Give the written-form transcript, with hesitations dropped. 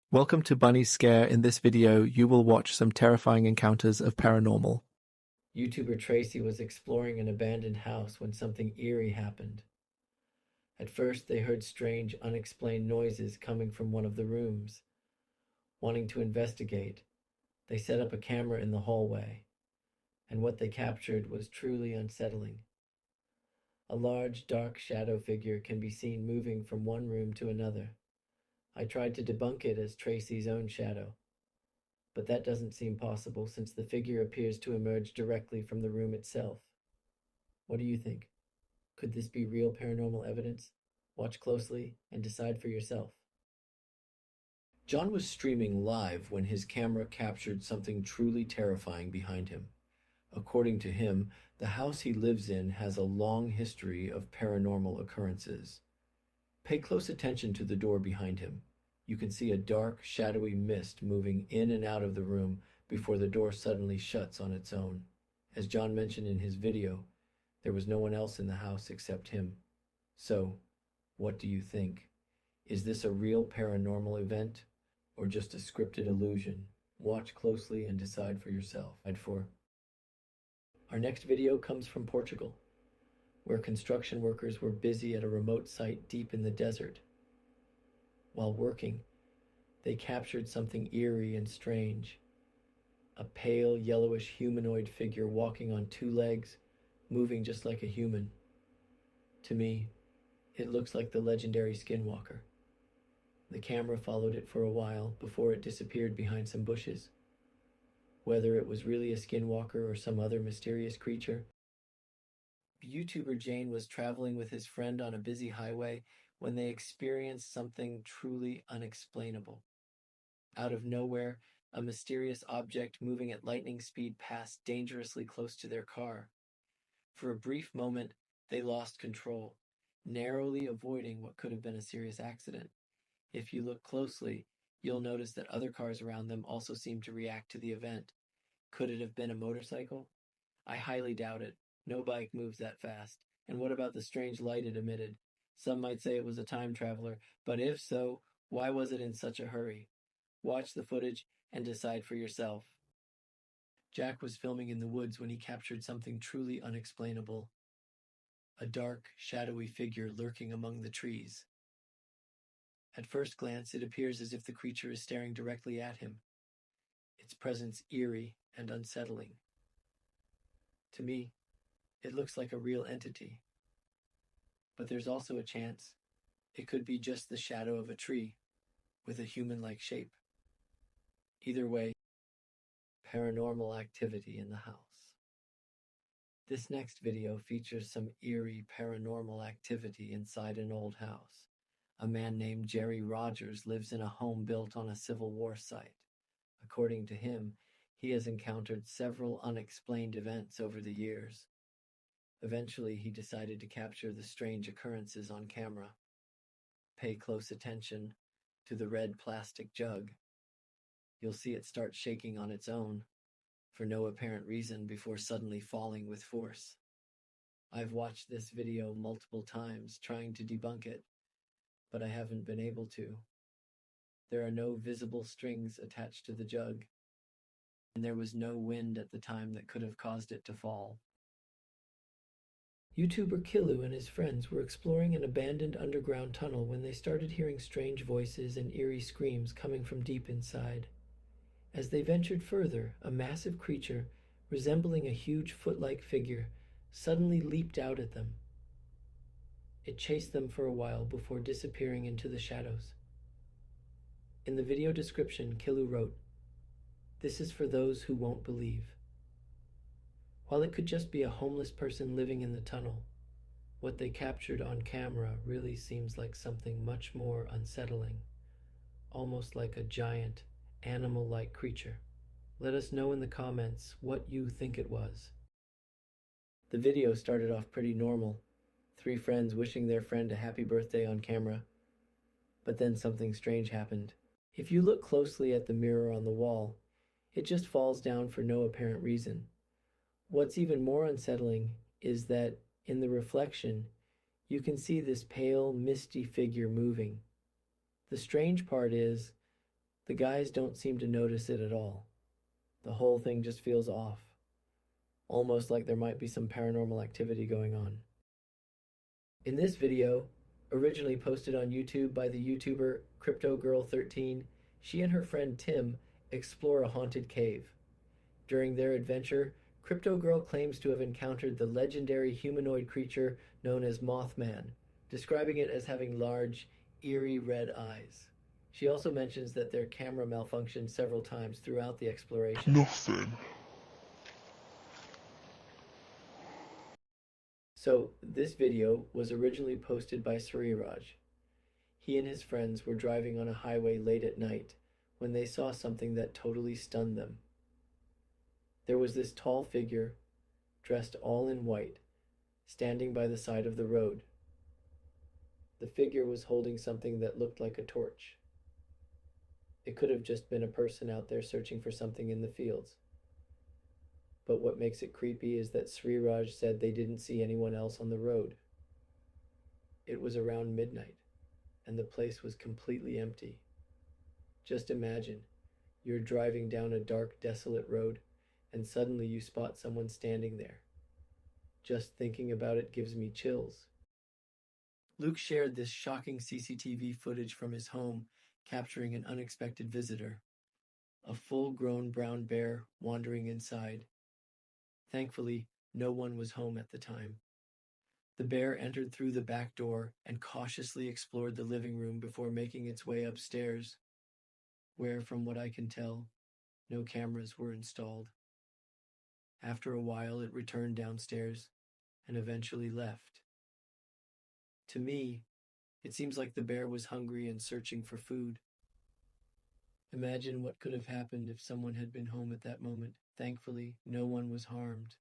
Welcome to Bunny's Scare. In this video, you will watch some terrifying encounters of paranormal. YouTuber Tracy was exploring an abandoned house when something eerie happened. At first, they heard strange, unexplained noises coming from one of the rooms. Wanting to investigate, they set up a camera in the hallway, and what they captured was truly unsettling. A large, dark shadow figure can be seen moving from one room to another. I tried to debunk it as Tracy's own shadow, but that doesn't seem possible since the figure appears to emerge directly from the room itself. What do you think? Could this be real paranormal evidence? Watch closely and decide for yourself. John was streaming live when his camera captured something truly terrifying behind him. According to him, the house he lives in has a long history of paranormal occurrences. Pay close attention to the door behind him. You can see a dark, shadowy mist moving in and out of the room before the door suddenly shuts on its own. As John mentioned in his video, there was no one else in the house except him. So, what do you think? Is this a real paranormal event or just a scripted illusion? Watch closely and decide for yourself. Our next video comes from Portugal, where construction workers were busy at a remote site deep in the desert. While working, they captured something eerie and strange. A pale, yellowish humanoid figure walking on two legs, moving just like a human. To me, it looks like the legendary Skinwalker. The camera followed it for a while before it disappeared behind some bushes. Whether it was really a Skinwalker or some other mysterious creature. YouTuber Jane was traveling with his friend on a busy highway when they experienced something truly unexplainable. Out of nowhere, a mysterious object moving at lightning speed passed dangerously close to their car. For a brief moment, they lost control, narrowly avoiding what could have been a serious accident. If you look closely, you'll notice that other cars around them also seem to react to the event. Could it have been a motorcycle? I highly doubt it. No bike moves that fast. And what about the strange light it emitted? Some might say it was a time traveler, but if so, why was it in such a hurry? Watch the footage and decide for yourself. Jack was filming in the woods when he captured something truly unexplainable. A dark, shadowy figure lurking among the trees. At first glance, it appears as if the creature is staring directly at him, its presence eerie and unsettling. To me, it looks like a real entity. But there's also a chance it could be just the shadow of a tree with a human-like shape. Either way, paranormal activity in the house. This next video features some eerie paranormal activity inside an old house. A man named Jerry Rogers lives in a home built on a Civil War site. According to him, he has encountered several unexplained events over the years. Eventually, he decided to capture the strange occurrences on camera. Pay close attention to the red plastic jug. You'll see it start shaking on its own, for no apparent reason, before suddenly falling with force. I've watched this video multiple times trying to debunk it, but I haven't been able to. There are no visible strings attached to the jug, and there was no wind at the time that could have caused it to fall. YouTuber Killu and his friends were exploring an abandoned underground tunnel when they started hearing strange voices and eerie screams coming from deep inside. As they ventured further, a massive creature, resembling a huge foot-like figure, suddenly leaped out at them. It chased them for a while before disappearing into the shadows. In the video description, Killu wrote, "This is for those who won't believe." While it could just be a homeless person living in the tunnel, what they captured on camera really seems like something much more unsettling, almost like a giant, animal-like creature. Let us know in the comments what you think it was. The video started off pretty normal, three friends wishing their friend a happy birthday on camera, but then something strange happened. If you look closely at the mirror on the wall, it just falls down for no apparent reason. What's even more unsettling is that in the reflection, you can see this pale, misty figure moving. The strange part is, The guys don't seem to notice it at all. The whole thing just feels off, almost like there might be some paranormal activity going on. In this video, originally posted on YouTube by the YouTuber CryptoGirl13, she and her friend Tim explore a haunted cave. During their adventure, Crypto Girl claims to have encountered the legendary humanoid creature known as Mothman, describing it as having large, eerie red eyes. She also mentions that their camera malfunctioned several times throughout the exploration. Nothing. So, this video was originally posted by Sariraj. He and his friends were driving on a highway late at night when they saw something that totally stunned them. There was this tall figure, dressed all in white, standing by the side of the road. The figure was holding something that looked like a torch. It could have just been a person out there searching for something in the fields. But what makes it creepy is that Sriraj said they didn't see anyone else on the road. It was around midnight, and the place was completely empty. Just imagine, you're driving down a dark, desolate road, and suddenly you spot someone standing there. Just thinking about it gives me chills. Luke shared this shocking CCTV footage from his home, capturing an unexpected visitor, a full-grown brown bear wandering inside. Thankfully, no one was home at the time. The bear entered through the back door and cautiously explored the living room before making its way upstairs, where, from what I can tell, no cameras were installed. After a while, it returned downstairs and eventually left. To me, it seems like the bear was hungry and searching for food. Imagine what could have happened if someone had been home at that moment. Thankfully, no one was harmed.